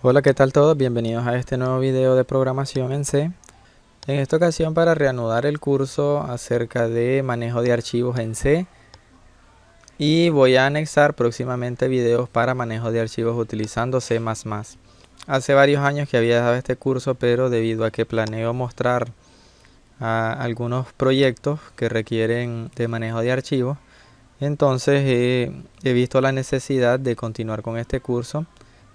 Hola, ¿qué tal todos? Bienvenidos a este nuevo video de programación en C. En esta ocasión, para reanudar el curso acerca de manejo de archivos en C, y voy a anexar próximamente videos para manejo de archivos utilizando C++. Hace varios años que había dado este curso, pero debido a que planeo mostrar algunos proyectos que requieren de manejo de archivos, entonces he visto la necesidad de continuar con este curso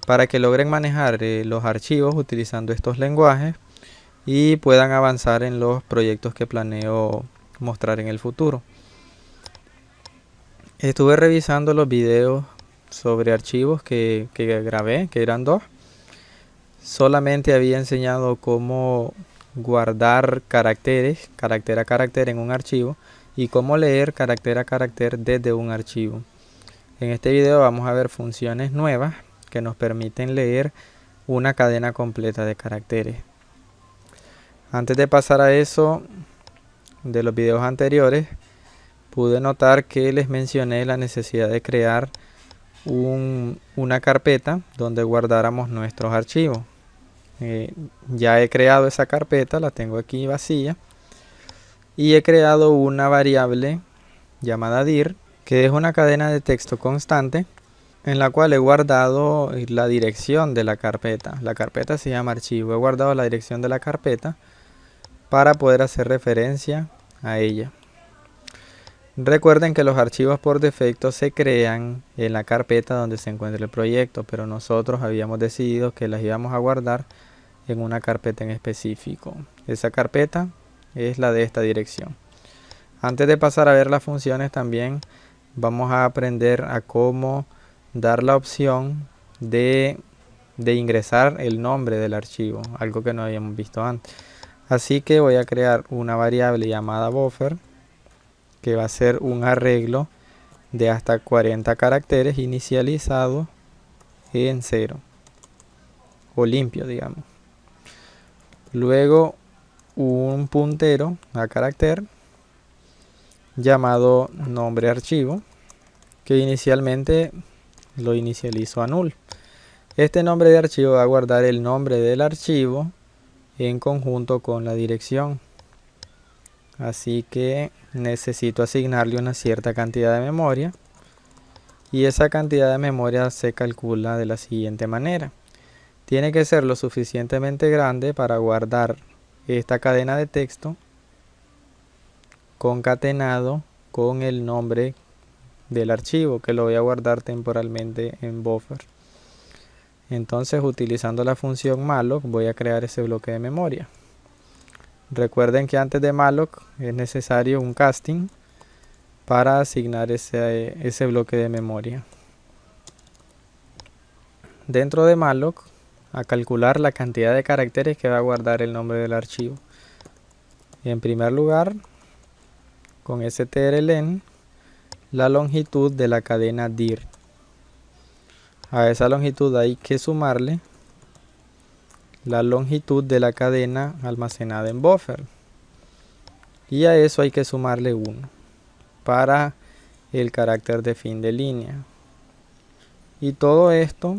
para que logren manejar los archivos utilizando estos lenguajes y puedan avanzar en los proyectos que planeo mostrar en el futuro. Estuve revisando los videos sobre archivos que grabé, que eran dos. Solamente había enseñado cómo guardar caracteres, carácter a carácter en un archivo, y cómo leer carácter a carácter desde un archivo. En este video vamos a ver funciones nuevas que nos permiten leer una cadena completa de caracteres. Antes de pasar a eso, de los videos anteriores, pude notar que les mencioné la necesidad de crear una carpeta donde guardáramos nuestros archivos. Ya he creado esa carpeta, la tengo aquí vacía, y he creado una variable llamada dir, que es una cadena de texto constante en la cual he guardado la dirección de la carpeta. La carpeta se llama archivo. He guardado la dirección de la carpeta para poder hacer referencia a ella. Recuerden que los archivos por defecto se crean en la carpeta donde se encuentra el proyecto, pero nosotros habíamos decidido que las íbamos a guardar en una carpeta en específico. Esa carpeta es la de esta dirección. Antes de pasar a ver las funciones, también vamos a aprender a cómo dar la opción de ingresar el nombre del archivo, algo que no habíamos visto antes. Así que voy a crear una variable llamada buffer, que va a ser un arreglo de hasta 40 caracteres inicializado en 0 o limpio, digamos. Luego un puntero a carácter llamado nombre archivo, que inicialmente lo inicializo a null. Este nombre de archivo va a guardar el nombre del archivo en conjunto con la dirección. Así que necesito asignarle una cierta cantidad de memoria, y esa cantidad de memoria se calcula de la siguiente manera. Tiene que ser lo suficientemente grande para guardar esta cadena de texto concatenado con el nombre del archivo, que lo voy a guardar temporalmente en buffer. Entonces, utilizando la función malloc, voy a crear ese bloque de memoria. Recuerden que antes de malloc es necesario un casting para asignar ese bloque de memoria. Dentro de malloc, a calcular la cantidad de caracteres que va a guardar el nombre del archivo. En primer lugar, con strlen, la longitud de la cadena dir. A esa longitud hay que sumarle la longitud de la cadena almacenada en buffer, y a eso hay que sumarle 1 para el carácter de fin de línea, y todo esto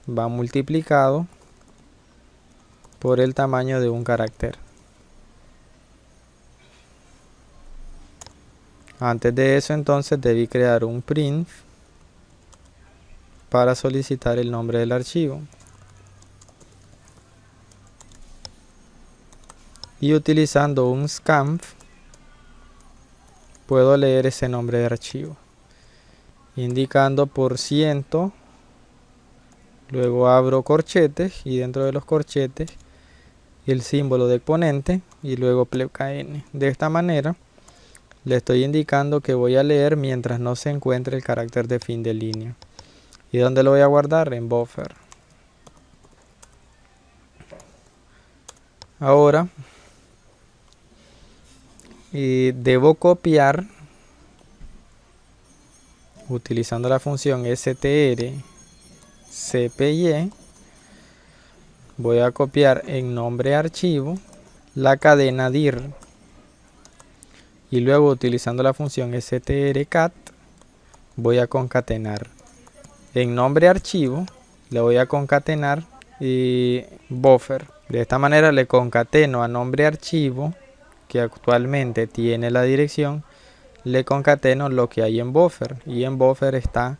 va multiplicado por el tamaño de un carácter. Antes de eso, entonces, debí crear un print para solicitar el nombre del archivo, y utilizando un scanf puedo leer ese nombre de archivo indicando por ciento, luego abro corchetes y dentro de los corchetes el símbolo de exponente y luego +kn. De esta manera le estoy indicando que voy a leer mientras no se encuentre el carácter de fin de línea. ¿Y dónde lo voy a guardar? En buffer. Ahora debo copiar, utilizando la función strcpy, voy a copiar en nombre archivo la cadena dir, y luego, utilizando la función strcat, voy a concatenar en nombre archivo, le voy a concatenar y buffer. De esta manera le concateno a nombre archivo que actualmente tiene la dirección, le concateno lo que hay en buffer, y en buffer está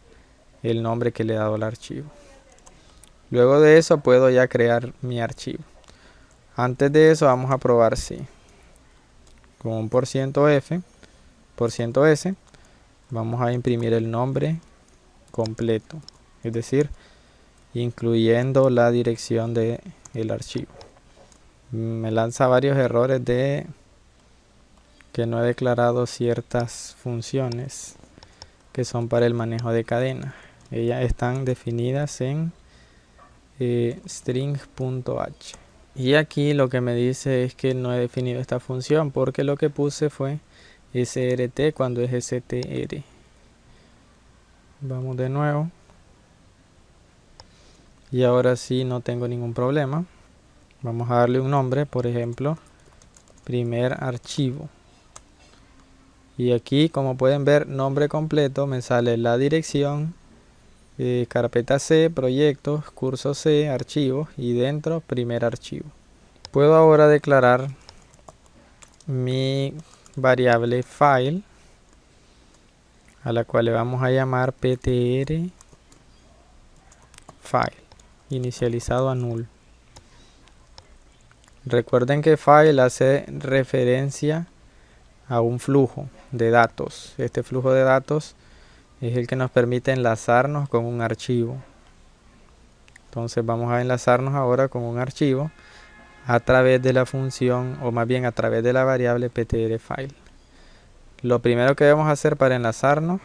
el nombre que le he dado al archivo. Luego de eso puedo ya crear mi archivo. Antes de eso vamos a probar si con un %f, %s, vamos a imprimir el nombre completo, es decir, incluyendo la dirección del archivo. Me lanza varios errores de que no he declarado ciertas funciones que son para el manejo de cadena. Ellas están definidas en string.h. Y aquí lo que me dice es que no he definido esta función porque lo que puse fue srt cuando es str. Vamos de nuevo. Y ahora sí no tengo ningún problema. Vamos a darle un nombre, por ejemplo, primer archivo. Y aquí, como pueden ver, nombre completo, me sale la dirección, carpeta C, proyectos, curso C, archivos, y dentro primer archivo. Puedo ahora declarar mi variable file, a la cual le vamos a llamar ptr file, inicializado a null. Recuerden que file hace referencia a un flujo de datos. Este flujo de datos es el que nos permite enlazarnos con un archivo. Entonces vamos a enlazarnos ahora con un archivo a través de la función, o más bien a través de la variable ptrFile. Lo primero que debemos hacer para enlazarnos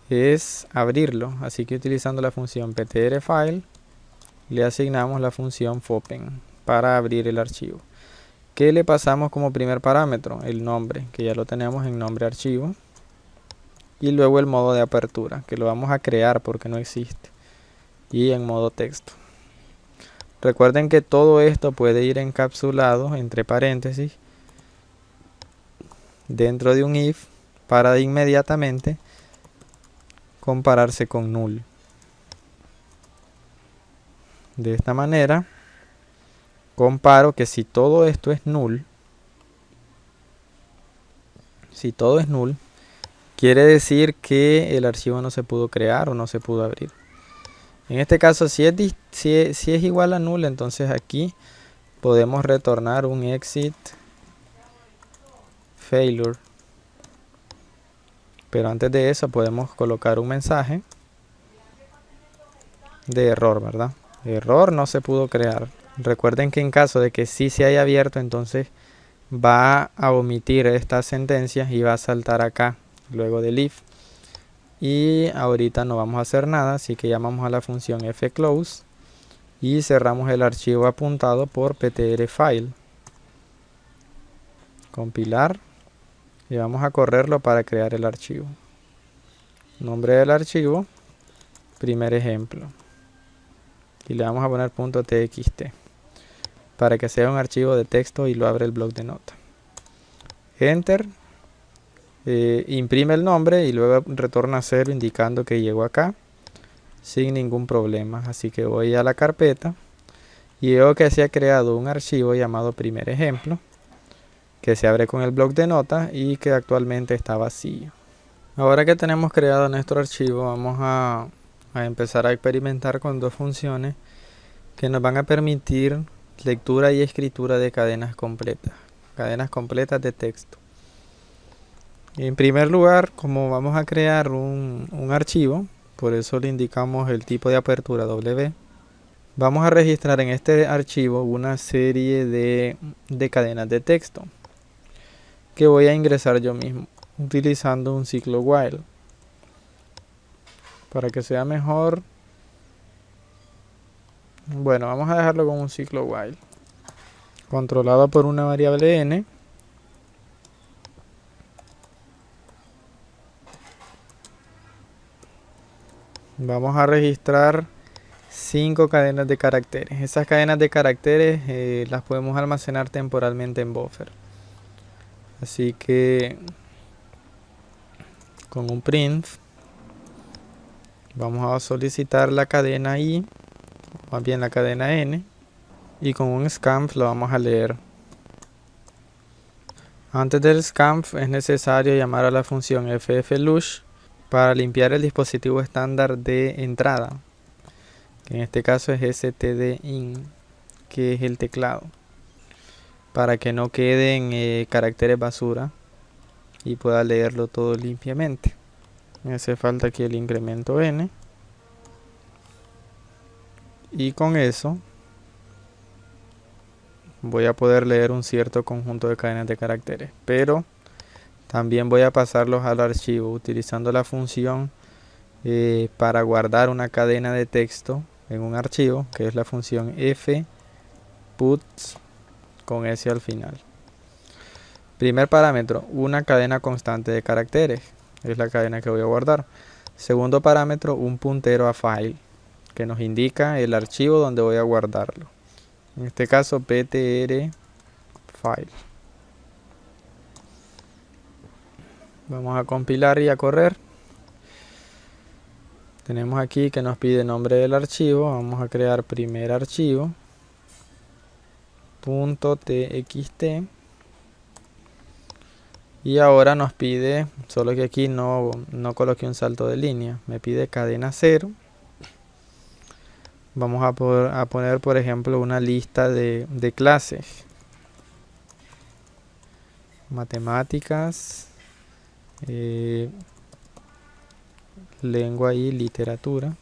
es abrirlo, así que utilizando la función ptrFile le asignamos la función fopen para abrir el archivo. ¿Qué le pasamos como primer parámetro? El nombre, que ya lo tenemos en nombre archivo, y luego el modo de apertura, que lo vamos a crear porque no existe, y en modo texto. Recuerden que todo esto puede ir encapsulado entre paréntesis dentro de un if para inmediatamente compararse con null. De esta manera comparo que si todo esto es null, quiere decir que el archivo no se pudo crear o no se pudo abrir. En este caso, si es igual a null, entonces aquí podemos retornar un exit failure. Pero antes de eso podemos colocar un mensaje de error, ¿verdad? Error, no se pudo crear. Recuerden que en caso de que sí se haya abierto, entonces va a omitir esta sentencia y va a saltar acá luego del if. Y ahorita no vamos a hacer nada, así que llamamos a la función fclose y cerramos el archivo apuntado por ptrFile. Compilar y vamos a correrlo para crear el archivo. Nombre del archivo, primer ejemplo, y le vamos a poner .txt para que sea un archivo de texto y lo abre el bloc de nota. Enter. Imprime el nombre y luego retorna 0 indicando que llegó acá sin ningún problema. Así que voy a la carpeta y veo que se ha creado un archivo llamado primer ejemplo, que se abre con el bloc de notas y que actualmente está vacío. Ahora que tenemos creado nuestro archivo, vamos a empezar a experimentar con dos funciones que nos van a permitir lectura y escritura de cadenas completas de texto. En primer lugar, como vamos a crear un archivo, por eso le indicamos el tipo de apertura W, vamos a registrar en este archivo una serie de cadenas de texto que voy a ingresar yo mismo utilizando un ciclo while. Para que sea mejor, bueno, vamos a dejarlo con un ciclo while controlado por una variable n. Vamos a registrar 5 cadenas de caracteres. Esas cadenas de caracteres las podemos almacenar temporalmente en buffer. Así que con un print vamos a solicitar la cadena i más bien la cadena n, y con un scanf lo vamos a leer. Antes del scanf es necesario llamar a la función fflush para limpiar el dispositivo estándar de entrada, que en este caso es stdin, que es el teclado, para que no queden caracteres basura y pueda leerlo todo limpiamente. Me hace falta aquí el incremento n, y con eso voy a poder leer un cierto conjunto de cadenas de caracteres, pero también voy a pasarlos al archivo utilizando la función para guardar una cadena de texto en un archivo, que es la función fputs con s al final. Primer parámetro, una cadena constante de caracteres, es la cadena que voy a guardar. Segundo parámetro, un puntero a file, que nos indica el archivo donde voy a guardarlo. En este caso ptr file. Vamos a compilar y a correr. Tenemos aquí que nos pide nombre del archivo. Vamos a crear primer archivo .txt, y ahora nos pide, solo que aquí no coloqué un salto de línea, me pide cadena 0. Vamos a poner, por ejemplo, una lista de clases: matemáticas, lengua y literatura,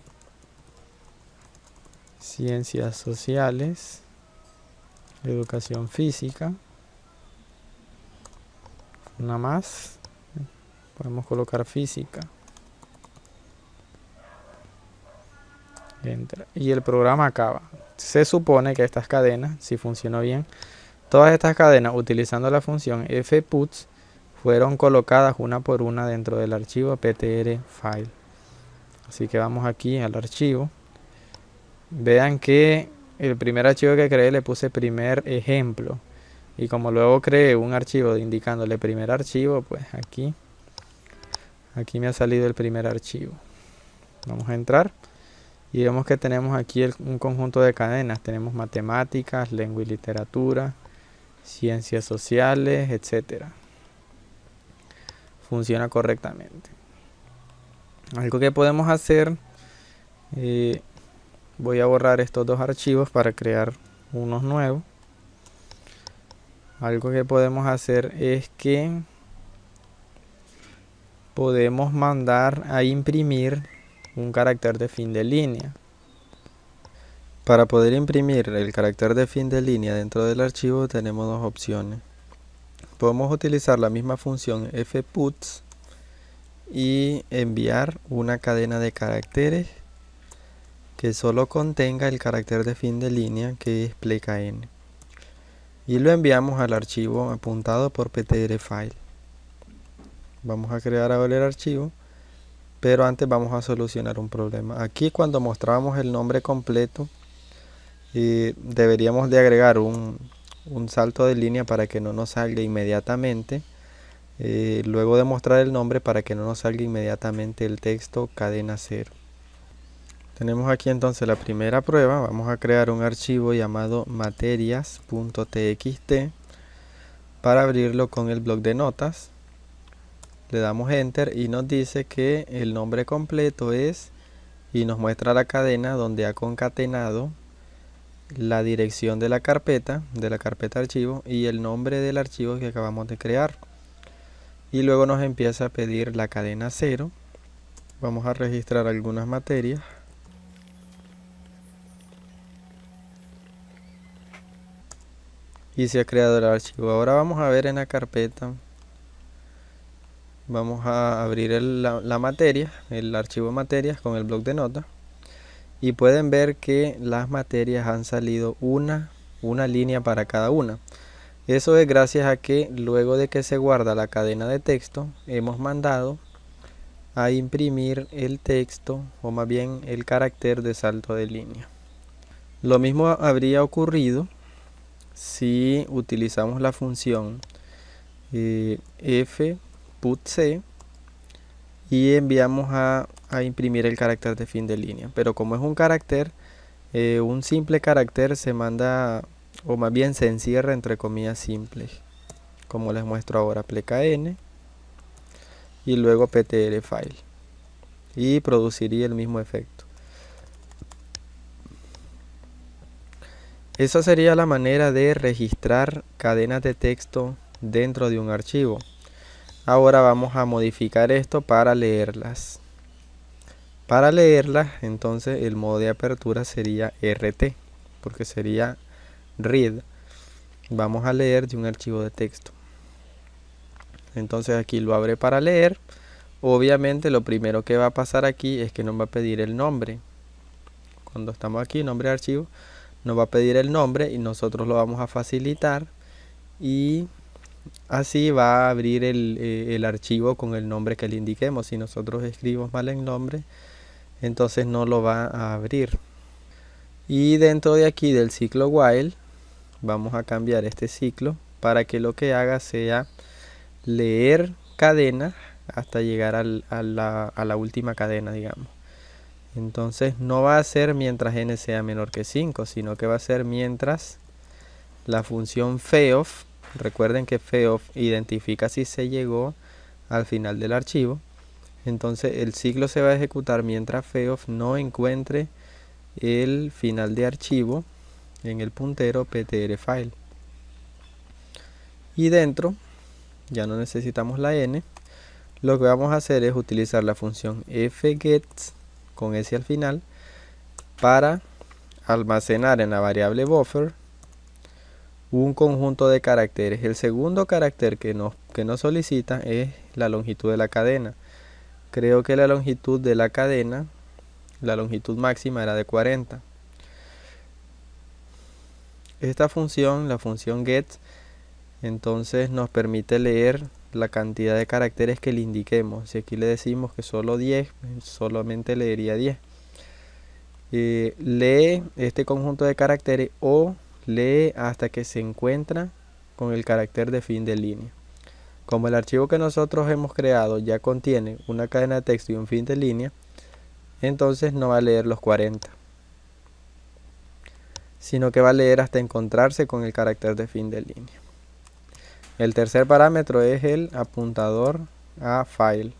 ciencias sociales, educación física. Una más, podemos colocar física. Enter. Y el programa acaba. Se supone que estas cadenas, si funcionó bien, todas estas cadenas utilizando la función fputs fueron colocadas una por una dentro del archivo ptr file. Así que vamos aquí al archivo. Vean que el primer archivo que creé le puse primer ejemplo, y como luego creé un archivo indicándole primer archivo, pues aquí me ha salido el primer archivo. Vamos a entrar y vemos que tenemos aquí un conjunto de cadenas. Tenemos matemáticas, lengua y literatura, ciencias sociales, etcétera. Funciona correctamente. Algo que podemos hacer, voy a borrar estos dos archivos para crear unos nuevos. Algo que podemos hacer es que podemos mandar a imprimir un carácter de fin de línea. Para poder imprimir el carácter de fin de línea dentro del archivo tenemos dos opciones. Podemos utilizar la misma función fputs y enviar una cadena de caracteres que solo contenga el carácter de fin de línea, que es pkn, y lo enviamos al archivo apuntado por ptr file. Vamos a crear ahora el archivo, pero antes vamos a solucionar un problema. Aquí, cuando mostrábamos el nombre completo, deberíamos de agregar un salto de línea para que no nos salga inmediatamente, luego de mostrar el nombre, para que no nos salga inmediatamente el texto cadena 0. Tenemos aquí entonces la primera prueba. Vamos a crear un archivo llamado materias.txt para abrirlo con el bloc de notas. Le damos enter y nos dice que el nombre completo es, y nos muestra la cadena donde ha concatenado la dirección de la carpeta archivo y el nombre del archivo que acabamos de crear. Y luego nos empieza a pedir la cadena 0. Vamos a registrar algunas materias. Y se ha creado el archivo. Ahora vamos a ver en la carpeta. Vamos a abrir la materia, el archivo materias con el bloc de notas. Y pueden ver que las materias han salido una línea para cada una. Eso es gracias a que luego de que se guarda la cadena de texto, hemos mandado a imprimir el texto, o más bien el carácter de salto de línea. Lo mismo habría ocurrido si utilizamos la función fputc y enviamos a imprimir el carácter de fin de línea. Pero como es un carácter, un simple carácter se manda, o más bien se encierra entre comillas simples, como les muestro ahora, pleca n y luego ptr file, y produciría el mismo efecto. Esa sería la manera de registrar cadenas de texto dentro de un archivo. Ahora vamos a modificar esto para leerlas. Para leerlas, entonces el modo de apertura sería RT, porque sería read. Vamos a leer de un archivo de texto. Entonces aquí lo abre para leer. Obviamente lo primero que va a pasar aquí es que nos va a pedir el nombre. Cuando estamos aquí, nombre de archivo, nos va a pedir el nombre y nosotros lo vamos a facilitar, y así va a abrir el archivo con el nombre que le indiquemos. Si nosotros escribimos mal el nombre, entonces no lo va a abrir. Y dentro de aquí del ciclo while vamos a cambiar este ciclo para que lo que haga sea leer cadenas hasta llegar a la última cadena, digamos. Entonces no va a ser mientras n sea menor que 5, sino que va a ser mientras la función feof, recuerden que feof identifica si se llegó al final del archivo. Entonces el ciclo se va a ejecutar mientras feof no encuentre el final de archivo en el puntero ptr file. Y dentro, ya no necesitamos la n, lo que vamos a hacer es utilizar la función fget con s al final para almacenar en la variable buffer un conjunto de caracteres. El segundo carácter que nos solicita es la longitud de la cadena. Creo que la longitud de la cadena, la longitud máxima era de 40. Esta función, la función get, entonces nos permite leer la cantidad de caracteres que le indiquemos. Si aquí le decimos que solo 10, solamente leería 10. Lee este conjunto de caracteres o lee hasta que se encuentra con el carácter de fin de línea. Como el archivo que nosotros hemos creado ya contiene una cadena de texto y un fin de línea, entonces no va a leer los 40, sino que va a leer hasta encontrarse con el carácter de fin de línea. El tercer parámetro es el apuntador a file.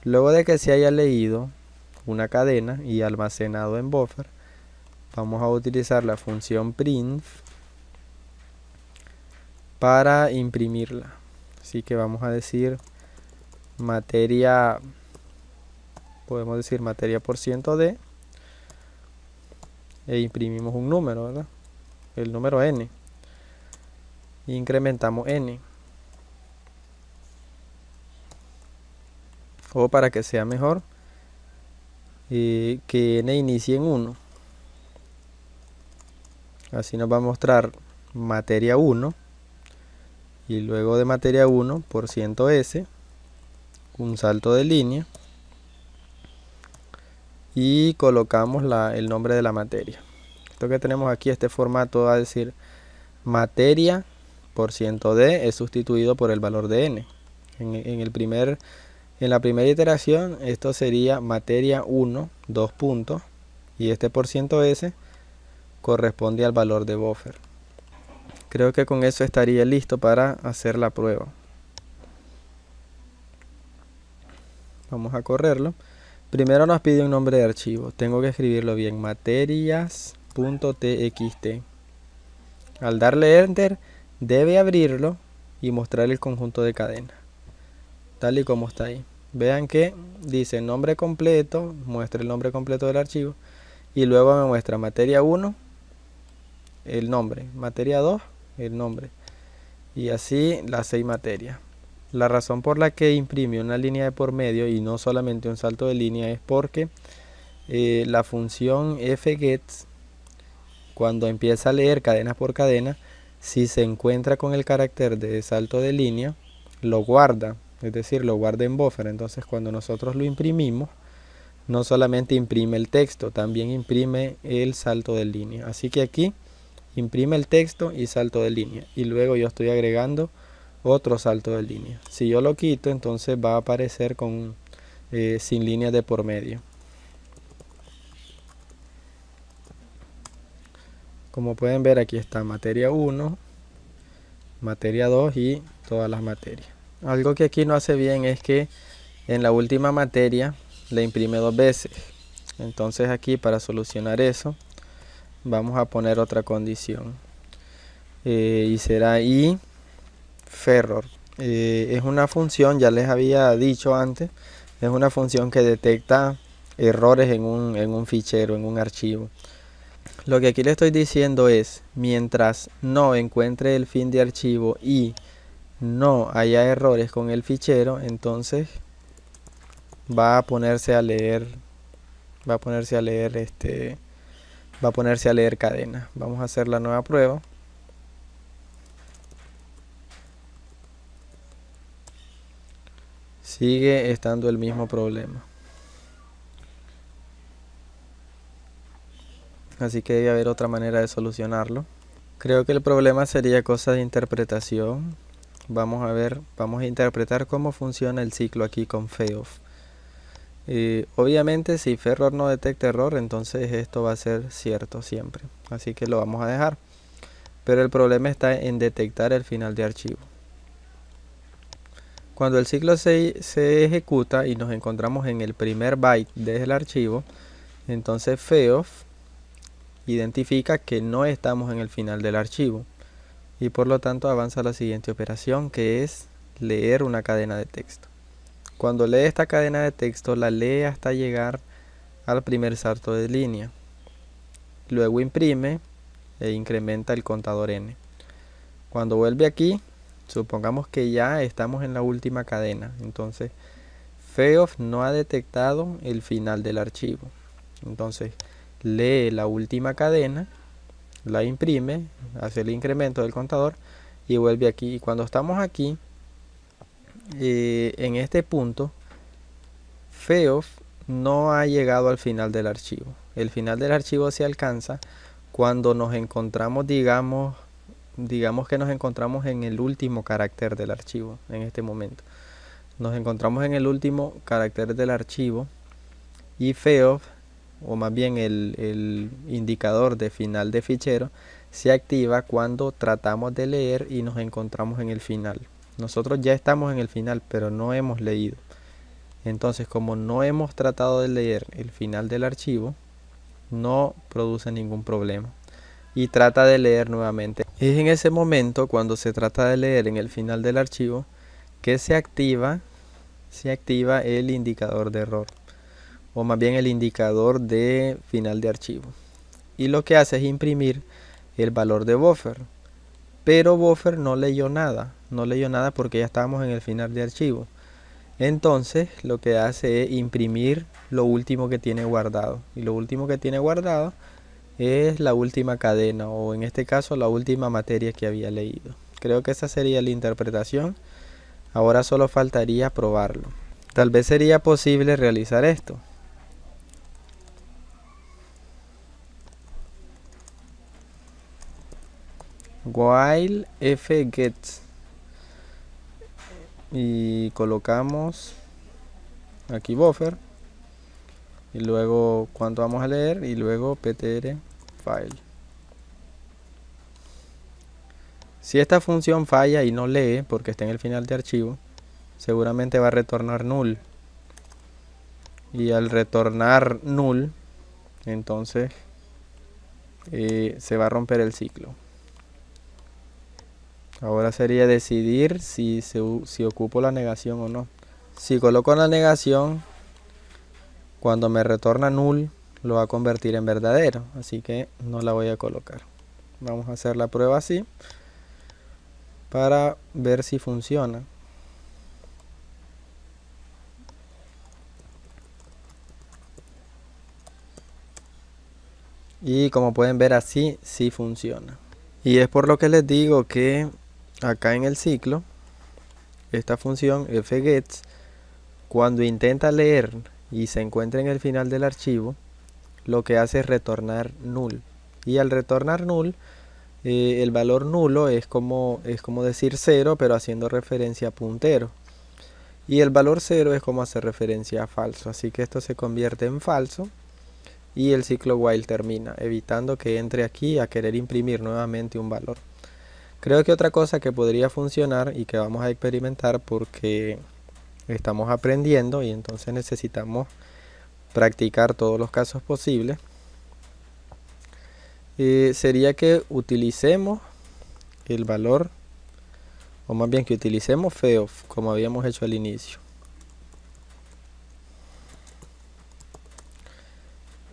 Luego de que se haya leído una cadena y almacenado en buffer, vamos a utilizar la función print para imprimirla. Así que vamos a decir materia, podemos decir materia %d, e imprimimos un número, ¿verdad? El número n. Incrementamos n, o para que sea mejor, que n inicie en 1. Así nos va a mostrar materia 1, y luego de materia 1 %s, un salto de línea, y colocamos el nombre de la materia. Esto que tenemos aquí, este formato va a decir materia %d es sustituido por el valor de n. En la primera iteración esto sería materia 1, 2 puntos, y este %s corresponde al valor de buffer. Creo que con eso estaría listo para hacer la prueba. Vamos a correrlo. Primero nos pide un nombre de archivo. Tengo que escribirlo bien, materias.txt. Al darle enter debe abrirlo y mostrar el conjunto de cadenas, tal y como está ahí. Vean que dice nombre completo, muestra el nombre completo del archivo, y luego me muestra materia 1, el nombre, materia 2, el nombre, y así las 6 materias. La razón por la que imprime una línea de por medio y no solamente un salto de línea es porque la función fget, cuando empieza a leer cadenas por cadena, si se encuentra con el carácter de salto de línea, lo guarda, es decir, lo guarda en buffer. Entonces cuando nosotros lo imprimimos, no solamente imprime el texto, también imprime el salto de línea. Así que aquí imprime el texto y salto de línea, y luego yo estoy agregando otro salto de línea. Si yo lo quito, entonces va a aparecer sin líneas de por medio. Como pueden ver, aquí está materia 1, materia 2 y todas las materias. Algo que aquí no hace bien es que en la última materia le imprime 2 veces. Entonces aquí, para solucionar eso, vamos a poner otra condición. Y será i ferror. Es una función, ya les había dicho antes, es una función que detecta errores en un fichero, en un archivo. Lo que aquí le estoy diciendo es, mientras no encuentre el fin de archivo y no haya errores con el fichero, entonces va a ponerse a leer cadena. Vamos a hacer la nueva prueba. Sigue estando el mismo problema. Así que debe haber otra manera de solucionarlo. Creo que el problema sería cosa de interpretación. Vamos a interpretar cómo funciona el ciclo aquí con feof. Obviamente si ferror no detecta error, entonces esto va a ser cierto siempre. Así que lo vamos a dejar. Pero el problema está en detectar el final de archivo. Cuando el ciclo se ejecuta y nos encontramos en el primer byte del archivo, entonces feof identifica que no estamos en el final del archivo y por lo tanto avanza a la siguiente operación, que es leer una cadena de texto. Cuando lee esta cadena de texto, la lee hasta llegar al primer salto de línea. Luego imprime e incrementa el contador n. Cuando vuelve aquí, supongamos que ya estamos en la última cadena. Entonces, feof no ha detectado el final del archivo. Entonces, lee la última cadena, la imprime, hace el incremento del contador y vuelve aquí. Y cuando estamos aquí, en este punto, feof no ha llegado al final del archivo. El final del archivo se alcanza cuando nos encontramos, digamos que nos encontramos en el último carácter del archivo. En este momento nos encontramos en el último carácter del archivo y feof, o más bien el indicador de final de fichero, se activa cuando tratamos de leer y nos encontramos en el final. Nosotros ya estamos en el final, pero no hemos leído. Entonces, como no hemos tratado de leer el final del archivo, no produce ningún problema. Y trata de leer nuevamente. Es en ese momento, cuando se trata de leer en el final del archivo, que se activa el indicador de error, o más bien el indicador de final de archivo. Y lo que hace es imprimir el valor de buffer. Pero buffer no leyó nada porque ya estábamos en el final de archivo. Entonces lo que hace es imprimir lo último que tiene guardado. Y lo último que tiene guardado es la última cadena, o en este caso la última materia que había leído. Creo que esa sería la interpretación. Ahora solo faltaría probarlo. Tal vez sería posible realizar esto. While fgets y colocamos aquí buffer y luego cuánto vamos a leer y luego ptr file. Si esta función falla y no lee porque está en el final de archivo, seguramente va a retornar null. Y al retornar null, entonces se va a romper el ciclo. Ahora sería decidir si ocupo la negación o no. Si coloco la negación, cuando me retorna null, lo va a convertir en verdadero. Así que no la voy a colocar. Vamos a hacer la prueba así, para ver si funciona. Y como pueden ver, así sí funciona. Y es por lo que les digo que acá en el ciclo, esta función fgets, cuando intenta leer y se encuentra en el final del archivo, lo que hace es retornar null. Y al retornar null, el valor nulo es como decir 0, pero haciendo referencia a puntero. Y el valor 0 es como hacer referencia a falso. Así que esto se convierte en falso. y el ciclo while termina, evitando que entre aquí a querer imprimir nuevamente un valor. Creo que otra cosa que podría funcionar y que vamos a experimentar porque estamos aprendiendo y entonces necesitamos practicar todos los casos posibles, sería que utilicemos el valor, o más bien que utilicemos feof como habíamos hecho al inicio,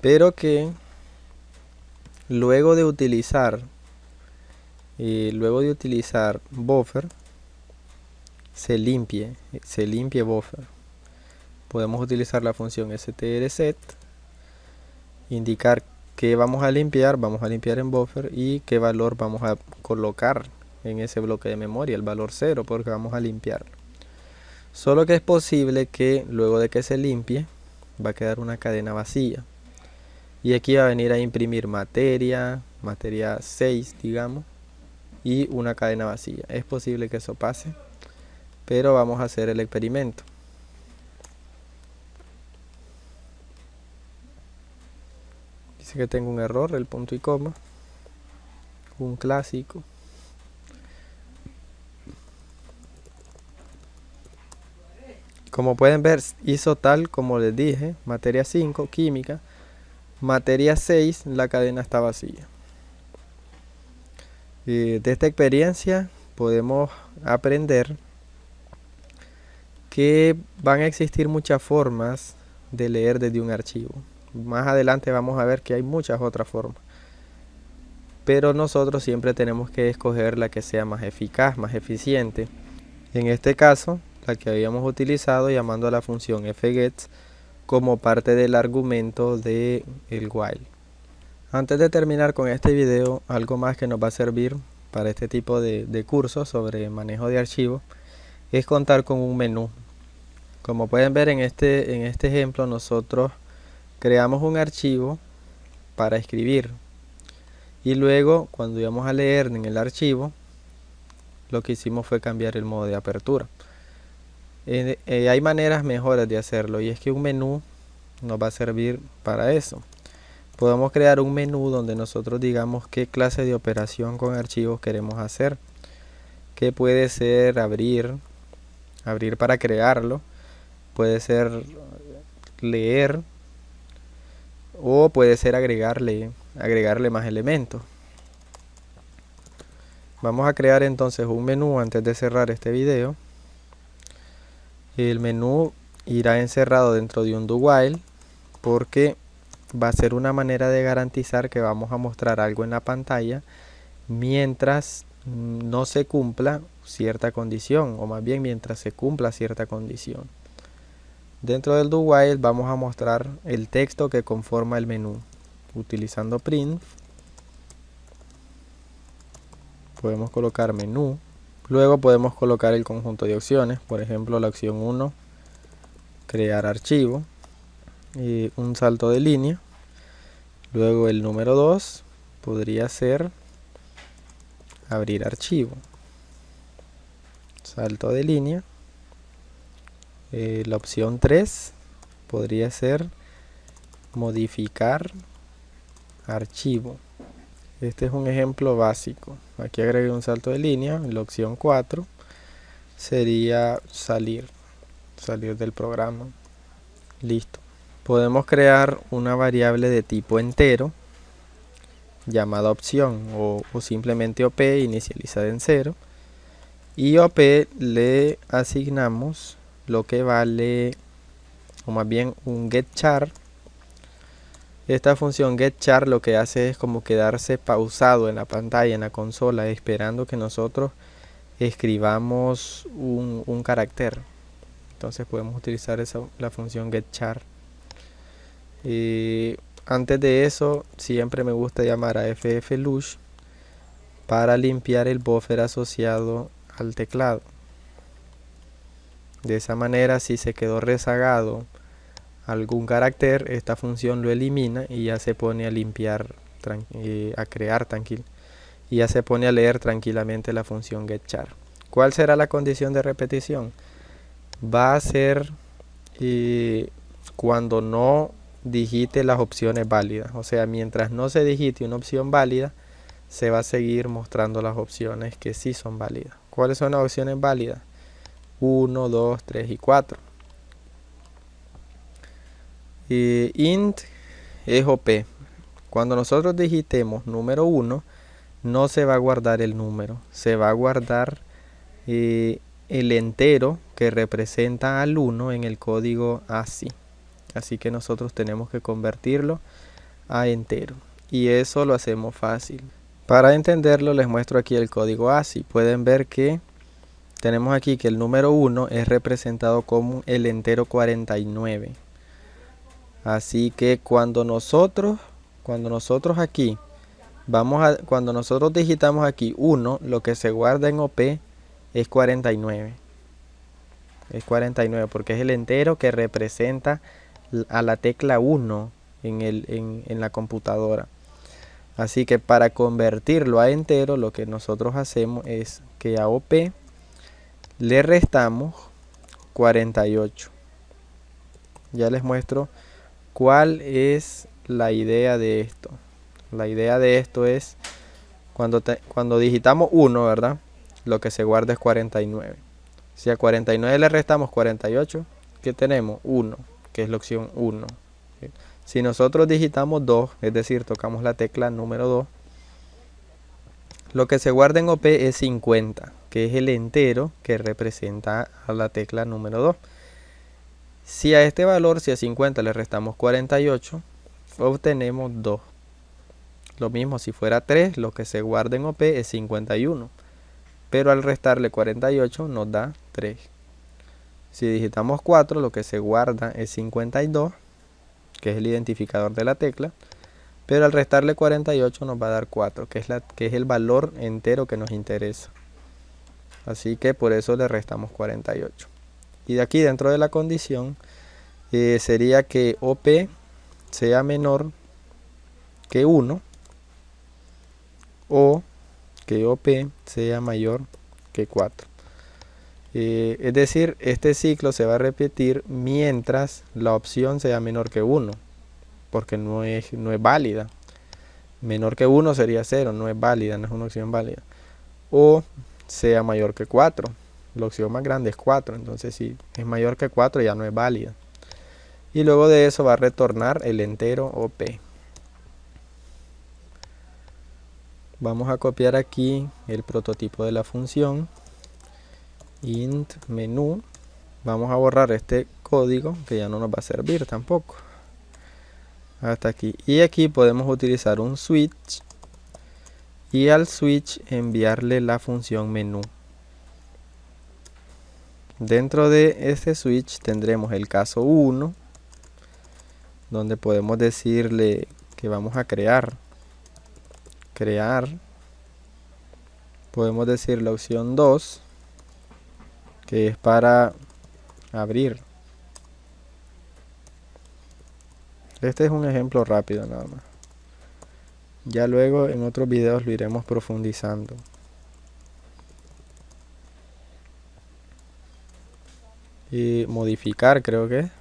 pero que luego de utilizar buffer se limpie buffer. Podemos utilizar la función strset, indicar qué vamos a limpiar en buffer y qué valor vamos a colocar en ese bloque de memoria, el valor 0, porque vamos a limpiar. Solo que es posible que luego de que se limpie va a quedar una cadena vacía y aquí va a venir a imprimir materia 6, digamos, y una cadena vacía. Es posible que eso pase, pero vamos a hacer el experimento. Dice que tengo un error, el punto y coma, un clásico. Como pueden ver, hizo tal como les dije, materia 5, química, materia 6, la cadena está vacía. De esta experiencia podemos aprender que van a existir muchas formas de leer desde un archivo. Más adelante vamos a ver que hay muchas otras formas, pero nosotros siempre tenemos que escoger la que sea más eficaz, más eficiente. En este caso, la que habíamos utilizado llamando a la función fgets como parte del argumento del while. Antes de terminar con este video, algo más que nos va a servir para este tipo de cursos sobre manejo de archivos es contar con un menú. Como pueden ver en este ejemplo, nosotros creamos un archivo para escribir y luego cuando íbamos a leer en el archivo, lo que hicimos fue cambiar el modo de apertura. Hay maneras mejores de hacerlo y es que un menú nos va a servir para eso. Podemos crear un menú donde nosotros digamos qué clase de operación con archivos queremos hacer, que puede ser abrir para crearlo, puede ser leer o puede ser agregarle más elementos. Vamos a crear entonces un menú antes de cerrar este video. El menú irá encerrado dentro de un do while porque va a ser una manera de garantizar que vamos a mostrar algo en la pantalla mientras no se cumpla cierta condición, o más bien mientras se cumpla cierta condición. Dentro del do while vamos a mostrar el texto que conforma el menú utilizando print. Podemos colocar menú, luego podemos colocar el conjunto de opciones, por ejemplo la opción 1, crear archivo, y un salto de línea. Luego el número 2 podría ser abrir archivo, salto de línea. La opción 3 podría ser modificar archivo. Este es un ejemplo básico. Aquí agregué un salto de línea. La opción 4 sería salir del programa. Listo. Podemos crear una variable de tipo entero llamada opción o simplemente op inicializada en 0, y op le asignamos lo que vale, o más bien un getChar. Esta función getChar lo que hace es como quedarse pausado en la pantalla, en la consola, esperando que nosotros escribamos un carácter. Entonces podemos utilizar la función getChar. Antes de eso, siempre me gusta llamar a fflush para limpiar el buffer asociado al teclado. De esa manera, si se quedó rezagado algún carácter, esta función lo elimina y ya se pone a limpiar, a crear tranquilo, y ya se pone a leer tranquilamente la función getChar. ¿Cuál será la condición de repetición? Va a ser cuando no digite las opciones válidas. O sea, mientras no se digite una opción válida, se va a seguir mostrando las opciones que sí son válidas. ¿Cuáles son las opciones válidas? 1, 2, 3 y 4. Int es OP. Cuando nosotros digitemos número 1, no se va a guardar el número, se va a guardar el entero que representa al 1 en el código ASCII. Así que nosotros tenemos que convertirlo a entero. Y eso lo hacemos fácil. Para entenderlo les muestro aquí el código ASCII. Pueden ver que tenemos aquí que el número 1 es representado como el entero 49. Así que cuando nosotros aquí cuando nosotros digitamos aquí 1, lo que se guarda en OP es 49. Es 49 porque es el entero que representa a la tecla 1 en la computadora. Así que para convertirlo a entero, lo que nosotros hacemos es que a OP le restamos 48. Ya les muestro cuál es la idea de esto. La idea de esto es cuando digitamos 1, ¿verdad? Lo que se guarda es 49. Si a 49 le restamos 48, ¿qué tenemos? 1, que es la opción 1. Si nosotros digitamos 2, es decir, tocamos la tecla número 2, lo que se guarda en OP es 50, que es el entero que representa a la tecla número 2. Si a este valor, si a 50 le restamos 48, obtenemos 2. Lo mismo si fuera 3, lo que se guarda en OP es 51. Pero al restarle 48 nos da 3. Si digitamos 4, lo que se guarda es 52, que es el identificador de la tecla. Pero al restarle 48 nos va a dar 4, que es el valor entero que nos interesa. Así que por eso le restamos 48. Y de aquí dentro de la condición sería que OP sea menor que 1 o que OP sea mayor que 4. Es decir, este ciclo se va a repetir mientras la opción sea menor que 1, porque no es válida. Menor que 1 sería 0, no es válida, no es una opción válida. O sea mayor que 4. La opción más grande es 4, entonces si es mayor que 4 ya no es válida. Y luego de eso va a retornar el entero OP. Vamos a copiar aquí el prototipo de la función int menú. Vamos a borrar este código que ya no nos va a servir tampoco. Hasta aquí. Y aquí podemos utilizar un switch y al switch enviarle la función menú. Dentro de este switch tendremos el caso 1, donde podemos decirle que vamos a crear. Podemos decir la opción 2, que es para abrir. Este es un ejemplo rápido nada más. Ya luego en otros videos lo iremos profundizando. Y modificar creo que es.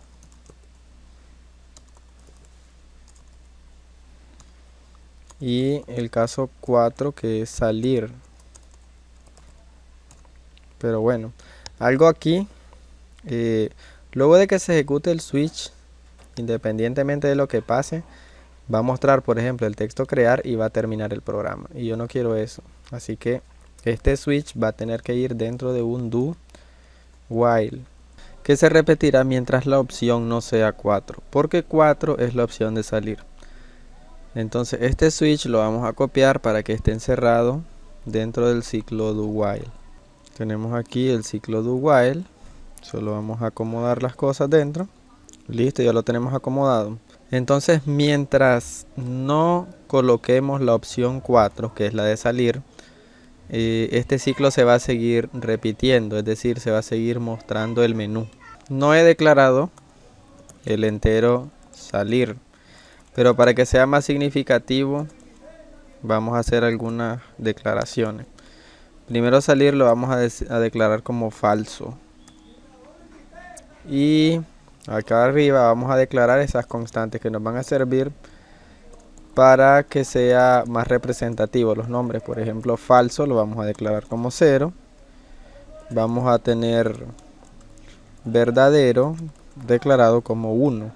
Y el caso 4 que es salir. Pero bueno, algo aquí. Luego de que se ejecute el switch, independientemente de lo que pase, va a mostrar por ejemplo el texto crear y va a terminar el programa. Y yo no quiero eso. Así que este switch va a tener que ir dentro de un do while, que se repetirá mientras la opción no sea 4, porque 4 es la opción de salir. Entonces este switch lo vamos a copiar para que esté encerrado dentro del ciclo do while. Tenemos aquí el ciclo do while. Solo vamos a acomodar las cosas dentro. Listo, ya lo tenemos acomodado. Entonces mientras no coloquemos la opción 4, que es la de salir, este ciclo se va a seguir repitiendo, es decir, se va a seguir mostrando el menú. No he declarado el entero salir, pero para que sea más significativo vamos a hacer algunas declaraciones. Primero salir lo vamos a declarar como falso. Y Acá arriba vamos a declarar esas constantes que nos van a servir para que sea más representativo los nombres. Por ejemplo, falso lo vamos a declarar como 0. Vamos a tener verdadero declarado como 1.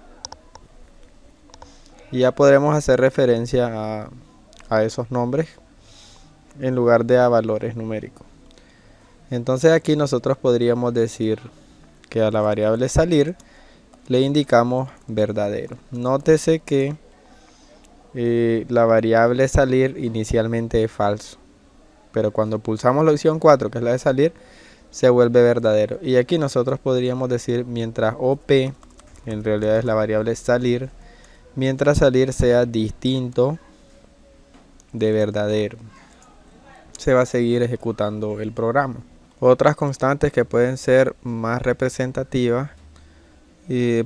Y ya podremos hacer referencia a esos nombres en lugar de a valores numéricos. Entonces aquí nosotros podríamos decir que a la variable salir le indicamos verdadero. Nótese que la variable salir inicialmente es falso, pero cuando pulsamos la opción 4, que es la de salir, se vuelve verdadero. Y aquí nosotros podríamos decir mientras OP, en realidad es la variable salir, mientras salir sea distinto de verdadero, se va a seguir ejecutando el programa. Otras constantes que pueden ser más representativas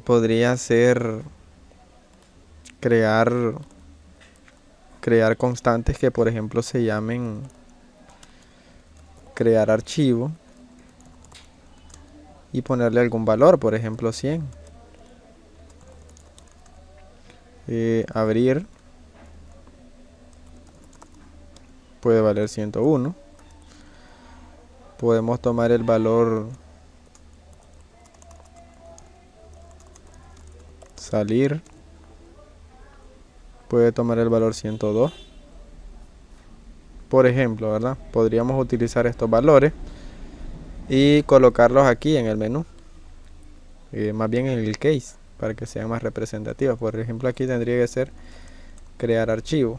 podría ser crear constantes que por ejemplo se llamen crear archivo y ponerle algún valor, por ejemplo 100. Abrir puede valer 101. Podemos tomar el valor salir, puede tomar el valor 102. Por ejemplo, ¿verdad? Podríamos utilizar estos valores y colocarlos aquí en el menú, más bien en el case, para que sean más representativos. Por ejemplo, aquí tendría que ser crear archivo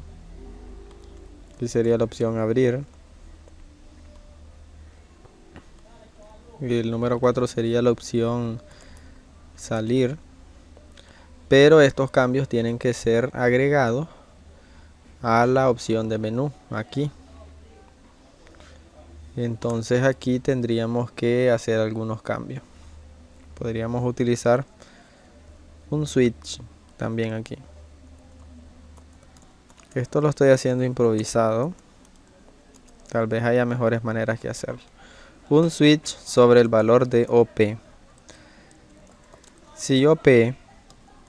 y sería la opción abrir, y el número 4 sería la opción salir, pero estos cambios tienen que ser agregados a la opción de menú aquí. Entonces aquí tendríamos que hacer algunos cambios. Podríamos utilizar un switch también aquí. Esto lo estoy haciendo improvisado, tal vez haya mejores maneras que hacerlo. Un switch sobre el valor de OP. Si OP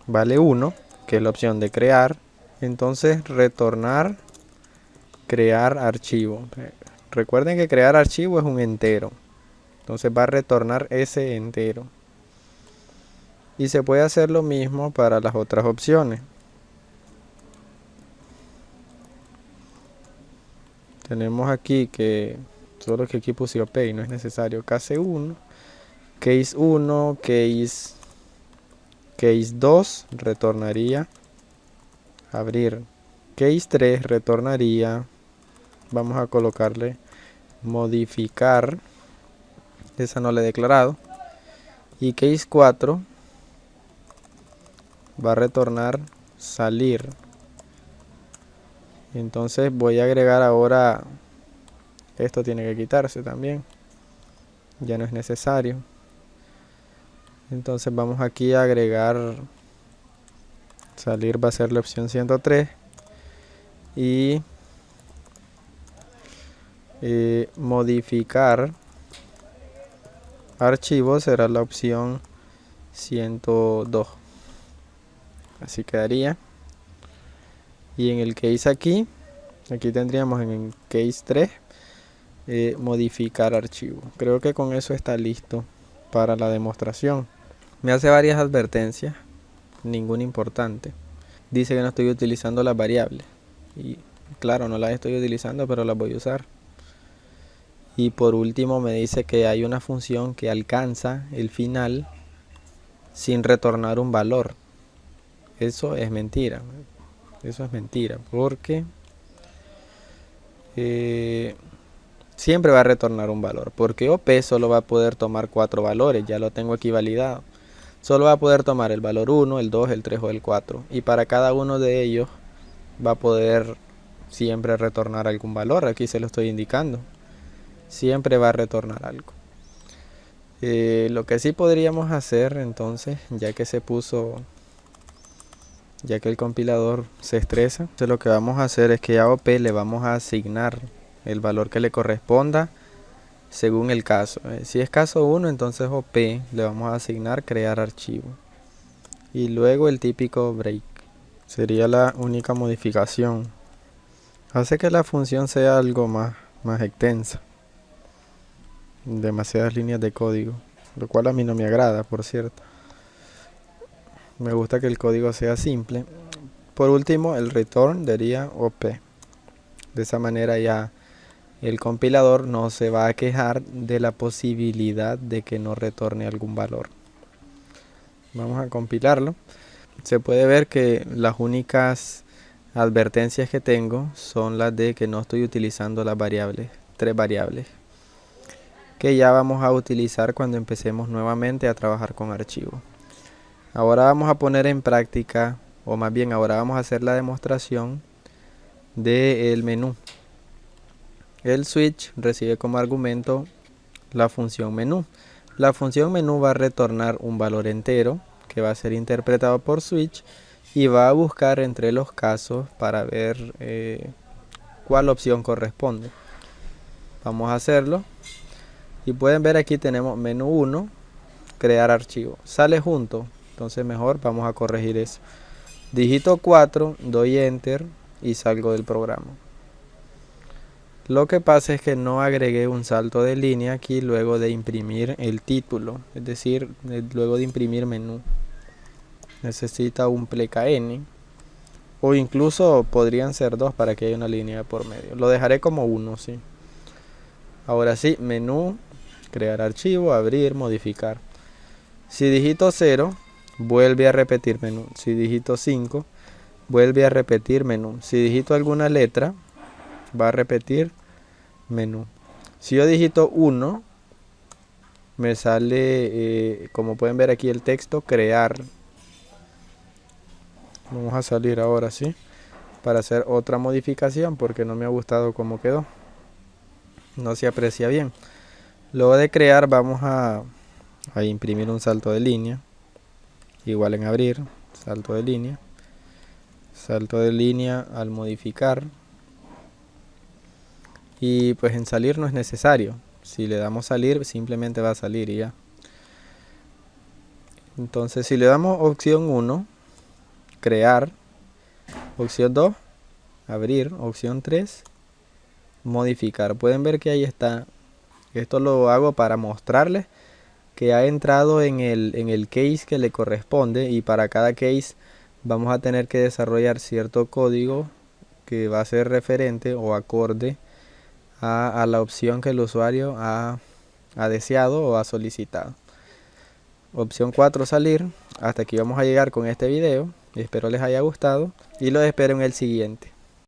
vale 1, que es la opción de crear, entonces retornar crear archivo. Recuerden que crear archivo es un entero, entonces va a retornar ese entero. Y se puede hacer lo mismo para las otras opciones. Tenemos aquí que solo que aquí puse OP y no es necesario. Case 1, case 1, case 2 retornaría abrir. Case 3 retornaría, vamos a colocarle modificar, esa no la he declarado. Y case 4 va a retornar salir. Entonces voy a agregar ahora, esto tiene que quitarse también, ya no es necesario. Entonces vamos aquí a agregar salir, va a ser la opción 103 y modificar archivo será la opción 102. Así quedaría. Y en el case aquí tendríamos en el case 3 modificar archivo. Creo que con eso está listo para la demostración. Me hace varias advertencias, ninguna importante. Dice que no estoy utilizando las variables. Y claro, no las estoy utilizando, pero las voy a usar. Y por último me dice que hay una función que alcanza el final sin retornar un valor. Eso es mentira. Eso es mentira, porque siempre va a retornar un valor. Porque OP solo va a poder tomar 4 valores, ya lo tengo aquí validado. Solo va a poder tomar el valor 1, el 2, el 3 o el 4. Y para cada uno de ellos va a poder siempre retornar algún valor. Aquí se lo estoy indicando. Siempre va a retornar algo. Lo que sí podríamos hacer entonces, ya que el compilador se estresa, entonces lo que vamos a hacer es que a OP le vamos a asignar el valor que le corresponda según el caso. Si es caso 1, entonces OP le vamos a asignar crear archivo. y luego el típico break. Sería la única modificación. Hace que la función sea algo más extensa. Demasiadas líneas de código, lo cual a mí no me agrada, por cierto. Me gusta que el código sea simple. Por último, el return daría OP. De esa manera ya el compilador no se va a quejar de la posibilidad de que no retorne algún valor. Vamos a compilarlo. Se puede ver que las únicas advertencias que tengo son las de que no estoy utilizando las variables, 3 variables, que ya vamos a utilizar cuando empecemos nuevamente a trabajar con archivos. Ahora vamos a poner en práctica, o más bien ahora vamos a hacer la demostración del menú. El switch recibe como argumento la función menú. La función menú va a retornar un valor entero que va a ser interpretado por switch y va a buscar entre los casos para ver cuál opción corresponde. Vamos a hacerlo y pueden ver aquí tenemos menú 1, crear archivo, sale junto, entonces mejor vamos a corregir eso. Digito 4, doy enter y salgo del programa. Lo que pasa es que no agregué un salto de línea aquí luego de imprimir el título, es decir, luego de imprimir menú. Necesita un pkn o incluso podrían ser 2 para que haya una línea por medio. Lo dejaré como 1, sí. Ahora sí, menú, crear archivo, abrir, modificar. Si digito 0, vuelve a repetir menú. Si digito 5, vuelve a repetir menú. Si digito alguna letra, va a repetir menú. Si yo digito 1, me sale, como pueden ver aquí el texto, crear. Vamos a salir ahora, sí, para hacer otra modificación porque no me ha gustado cómo quedó. No se aprecia bien. Luego de crear vamos a imprimir un salto de línea. Igual en abrir, salto de línea. Salto de línea al modificar. Y pues en salir no es necesario. Si le damos salir, simplemente va a salir y ya. Entonces si le damos opción 1, crear, opción 2, abrir, opción 3, modificar. Pueden ver que ahí está. Esto lo hago para mostrarles que ha entrado en el case que le corresponde, y para cada case vamos a tener que desarrollar cierto código que va a ser referente o acorde a la opción que el usuario ha deseado o ha solicitado. Opción 4, salir. Hasta aquí vamos a llegar con este video. Espero les haya gustado y los espero en el siguiente.